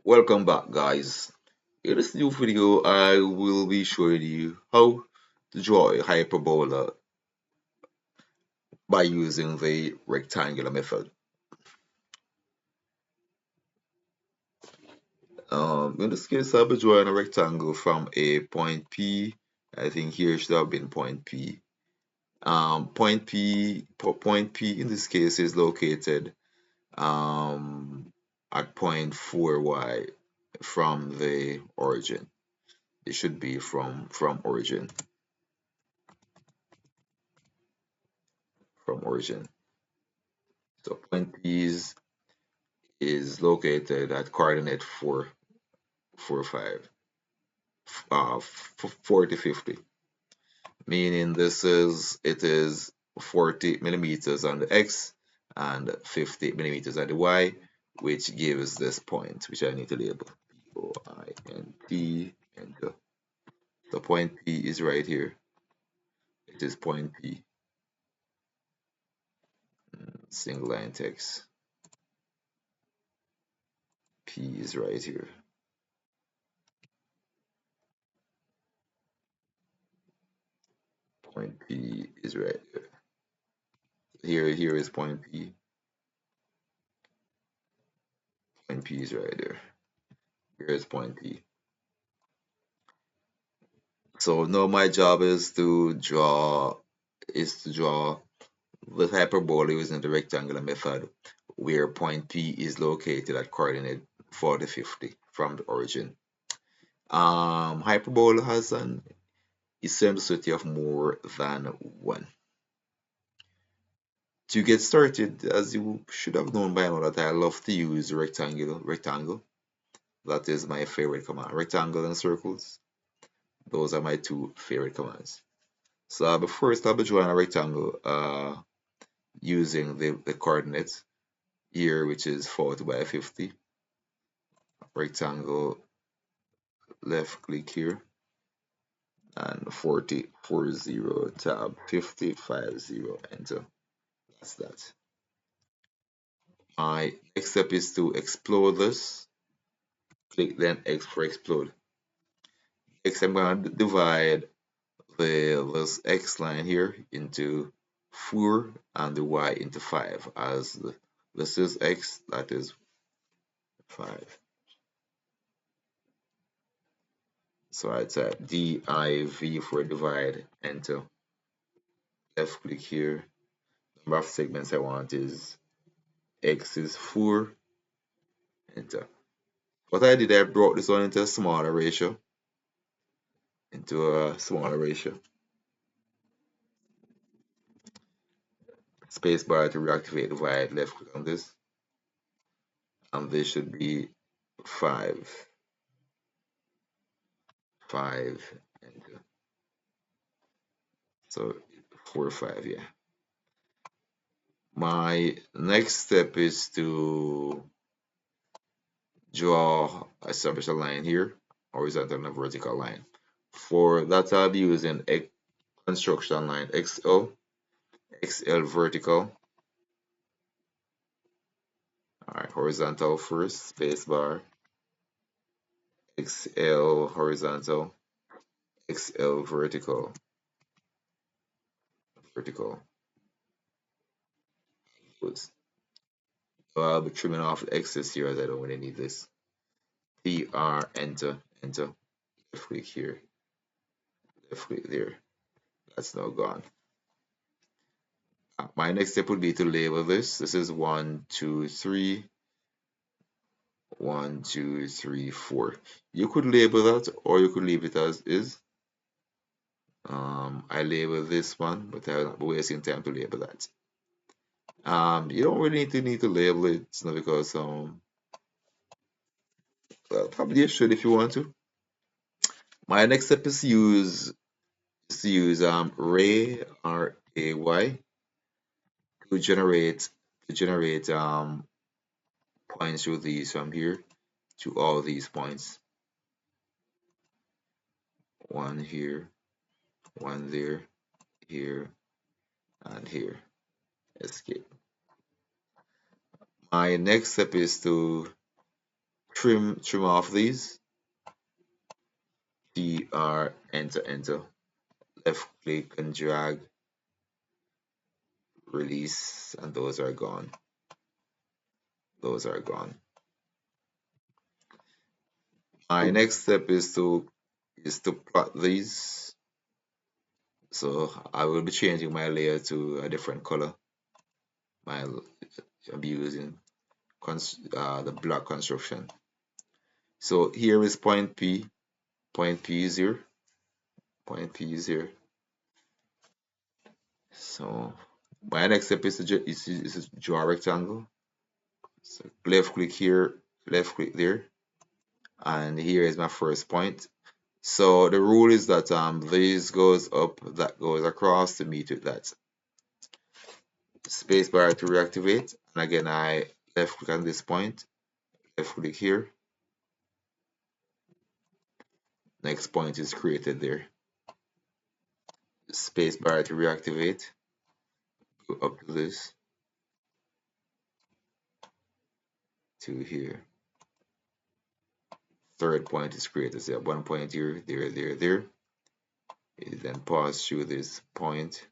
Welcome back, guys. In this new video, I will be showing you how to draw a hyperbola by using the rectangular method. In this case, I'll be drawing a rectangle from a point P. I think here should have been point P. Point P in this case is located um, at point 4y from the origin. It should be from origin. From origin. So point P is located at coordinate 4, 5, 40, 50, meaning it is 40 millimeters on the X and 50 millimeters on the Y, which gives this point, which I need to label. Point, enter. The point P is right here. It is point P. Single line text. P is right here. Point P is right here. Here is point P. Point P is right there. Here is point P. So now my job is to draw the hyperbola using the rectangular method, where point P is located at coordinate 40, 50 from the origin. Hyperbola has an eccentricity of more than 1. To get started, as you should have known by now, that I love to use rectangle. That is my favorite command. Rectangle and circles. Those are my two favorite commands. So first I'll be drawing a rectangle using the coordinates here, which is 40 by 50. Rectangle, left click here, and 40, 40, tab, 50, 50, enter. That's that. My next step is to explode this. Click then X for explode. Next, I'm going to divide this X line here into 4 and the Y into 5, as this is X, that is 5. So I type div for divide, enter. Left click here. Number of segments I want is X is 4, enter. What I did, I brought this one into a smaller ratio. Space bar to reactivate divide, left click on this. And this should be 5. 5, enter. So 4, 5, yeah. My next step is to establish a line here, horizontal and a vertical line. For that, I'll be using a construction line XL vertical. Alright, horizontal first, space bar, XL horizontal, XL vertical. Good. So I'll be trimming off the excess here, as I don't really need this. TR, enter, left click here, left click there. That's now gone. My next step would be to label this. This is 1, 2, 3. 1, 2, 3, 4. You could label that, or you could leave it as is. I label this one, but I'm not wasting time to label that. You don't really need to label it, because well, probably you should if you want to. My next step is to use ray, RAY, to generate points through these from here to all these points. One here, one there, here, and here. Escape. My next step is to trim off these. TR, enter, left click and drag, release, and those are gone. Those are gone. My next step is to plot these. So I will be changing my layer to a different color. I'll be using the block construction. So here is point P. Point P is here. Point P is here. So my next step is to draw a rectangle. So left click here, left click there, and here is my first point. So the rule is that this goes up, that goes across to meet with that. Spacebar to reactivate, and again I left click on this point, left click here. Next point is created there. Spacebar to reactivate, go up to this, to here. Third point is created. So one point here, there. You then pass through this point,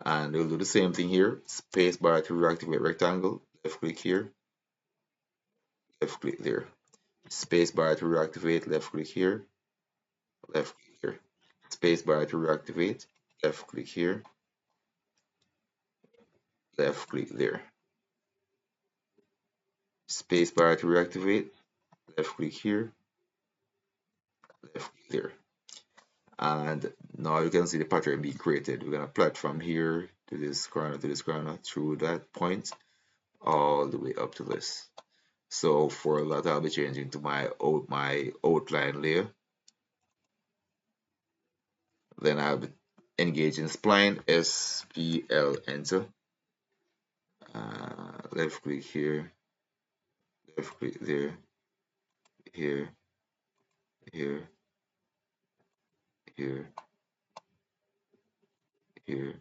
and we'll do the same thing here. Spacebar to reactivate rectangle. Left click here, left click there. Spacebar to reactivate. Left click here, left click here. Spacebar to reactivate. Left click here, left click there. Spacebar to reactivate. Left click here, left click there. And now you can see the pattern being created. We're gonna plot from here to this corner through that point all the way up to this. So for that I'll be changing to my outline layer. Then I'll be engaging spline, SPL, enter. Left click here, left click there, here, here, here, here.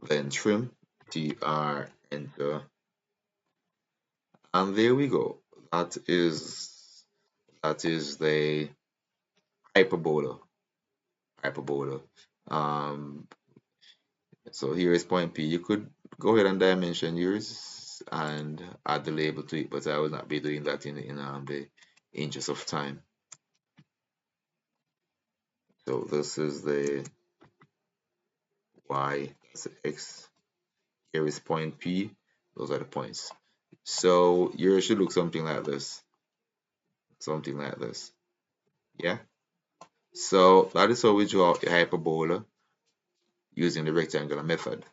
Then trim, TR, enter. And there we go. That is the hyperbola. Hyperbola. Um, so here is point P. You could go ahead and dimension yours and add the label to it, but I will not be doing that in the interest of time. So this is the Y, that's the X. Here is point P. Those are the points. So yours should look something like this. Something like this. Yeah. So that is how we draw a hyperbola using the rectangular method.